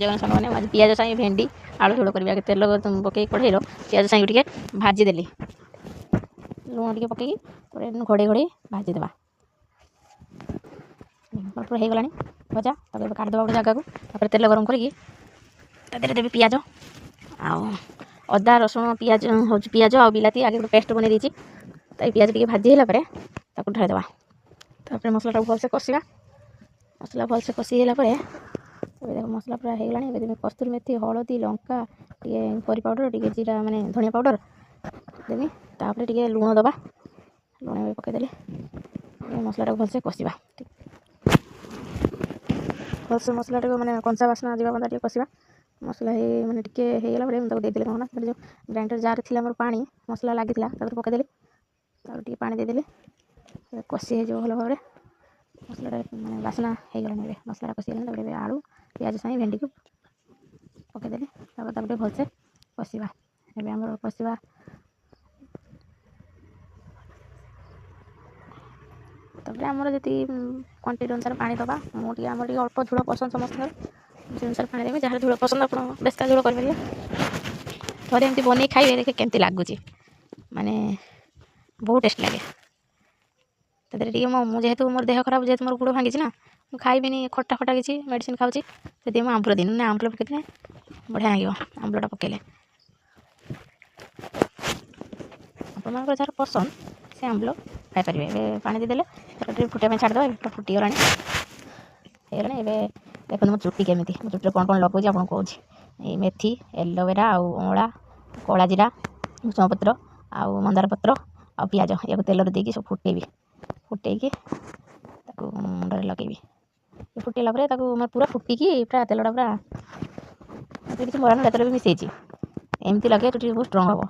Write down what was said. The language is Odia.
ଜଗନ୍ନାଥ ସାଙ୍ଗମାନେ ଆଜି ପିଆଜ ସାଙ୍ଗେ ଭେଣ୍ଡି ଆଳୁ ଝୋଳ କରିବା। ତେଲ ପକେଇ କଢ଼େଇର ପିଆଜ ସାଙ୍ଗେ ଟିକେ ଭାଜିଦେଲି, ଲୁଣ ଟିକେ ପକେଇକି ଘୋଡ଼େଇ ଘୋଡ଼େଇ ଭାଜିଦେବା। ଅଳ୍ପ ହେଇଗଲାଣି ଭଜା, ତାପରେ ଏବେ କାଢ଼ିଦେବା ଗୋଟେ ଜାଗାକୁ। ତାପରେ ତେଲ ଗରମ କରିକି ତା ଦେହରେ ଦେବି ପିଆଜ ଆଉ ଅଦା ରସୁଣ ପିଆଜ ଆଉ ବିଲାତି ଆଗେ ଗୋଟେ ପେଷ୍ଟ ବନେଇ ଦେଇଛି। ତାଇ ପିଆଜ ଟିକେ ଭାଜି ହେଲା ପରେ ତାକୁ ଢାଳିଦେବା। ତାପରେ ମସଲାଟାକୁ ଭଲସେ କଷିବା। ମସଲା ଭଲସେ କଷି ହେଲା ପରେ ଏବେ ଦେଖ ମସଲା ପୁରା ହେଇଗଲାଣି। ଏବେ ଦେବି କସ୍ତୁରୀ ମେଥି, ହଳଦୀ, ଲଙ୍କା, ଟିକେ କରି ପାଉଡ଼ର, ଟିକେ ଜିରା ମାନେ ଧନିଆ ପାଉଡ଼ର ଦେବି। ତାପରେ ଟିକେ ଲୁଣ ଦେବା। ଲୁଣ ଏବେ ପକେଇଦେଲି। ମସଲାଟାକୁ ଭଲସେ କଷିବା। ଭଲସେ ମସଲାଟାକୁ ମାନେ କଞ୍ଚା ବାସ୍ନା ଯିବା ପର୍ଯ୍ୟନ୍ତ ଟିକେ କଷିବା। ମସଲା ମାନେ ଟିକେ ହେଇଗଲା ପରେ ମୁଁ ତାକୁ ଦେଇଦେଲି କ'ଣ ନା ଯେଉଁ ଗ୍ରାଇଣ୍ଡର ଜାର୍ ଥିଲା ମୋର ପାଣି ମସଲା ଲାଗିଥିଲା ତାକୁ ପକେଇଦେଲି। ତାପରେ ଟିକେ ପାଣି ଦେଇଦେଲି, କଷି ହେଇଯିବ ଭଲ ଭାବରେ। ମସଲାଟା ମାନେ ବାସ୍ନା ହେଇଗଲାଣି। ଏବେ ମସଲାଟା କଷି ହେଇଗଲାଣି। ତାପରେ ଏବେ ଆଳୁ ପିଆଜ ସାଙ୍ଗେ ଭେଣ୍ଡିକୁ ପକେଇଦେଲି। ତାପରେ ତାକୁ ଟିକେ ଭଲସେ କଷିବା। ଏବେ ଆମର କଷିବା। ତାପରେ ଆମର ଯେତିକି କ୍ୱାଣ୍ଟିଟି ଅନୁସାରେ ପାଣି ଦେବା। ଆମର ଟିକେ ଅଳ୍ପ ଝୋଳ ପସନ୍ଦ ସମସ୍ତଙ୍କର, ସେ ଅନୁସାରେ ପାଣି ଦେବେ। ଯାହାର ଝୋଳ ପସନ୍ଦ ଆପଣ ବେଶୀ ଝୋଳ କରିପାରିବେ। ଥରେ ଏମିତି ବନେଇ ଖାଇବେ, ଦେଖେ କେମିତି ଲାଗୁଛି, ମାନେ ବହୁତ ଟେଷ୍ଟ ଲାଗେ। ତାଦେହରେ ଟିକେ ମୁଁ ଯେହେତୁ ମୋର ଦେହ ଖରାପ, ଯେହେତୁ ମୋର ଗୋଡ଼ ଭାଙ୍ଗିଛି ନା, ମୁଁ ଖାଇବିନି ଖଟା କିଛି ମେଡ଼ିସିନ୍ ଖାଉଛି। ସେଥିପାଇଁ ମୁଁ ଆମ୍ବୁଲ ଦିନ ନା ଆମ୍ବୁଲ ପକେଇଥିଲେ ବଢ଼ିଆ ଲାଗିବ। ଆମ୍ବୁଲଟା ପକେଇଲେ ଆପଣମାନଙ୍କର ଯାହାର ପସନ୍ଦ ସେ ଆମ୍ବୁଲ ଖାଇପାରିବେ। ଏବେ ପାଣି ଦେଇଦେଲେ ତାକୁ ଟିକେ ଫୁଟିବା ପାଇଁ ଛାଡ଼ିଦେବା। ଏବେ ପୁରା ଫୁଟିଗଲାଣି, ହେଇଗଲାଣି। ଏବେ ଦେଖନ୍ତୁ ମୋ ଚୁଟି କେମିତି, ମୋ ଚୁଟିରେ କ'ଣ ଲଗାଉଛି ଆପଣଙ୍କୁ କହୁଛି। ଏଇ ମେଥି, ଏଲୋଭେରା ଆଉ ଅଁଳା, କଳା ଜିରା, ଭୃଷଙ୍ଗ ପତ୍ର ଆଉ ମନ୍ଦାର ପତ୍ର ଆଉ ପିଆଜ ୟାକୁ ତେଲରେ ଦେଇକି ସବୁ ଫୁଟେଇକି ତାକୁ ମୁଣ୍ଡରେ ଲଗେଇବି। ଫୁଟିଲା ପରେ ତାକୁ ପୁରା ଫୁଟିକି ପୁରା ତେଲଟା ପୁରା କିଛି ମରା ତେଲ ବି ମିଶେଇଛି। ଏମିତି ଲଗେଇବା ଚୁଟି ବହୁତ ଷ୍ଟ୍ରଙ୍ଗ ହେବ।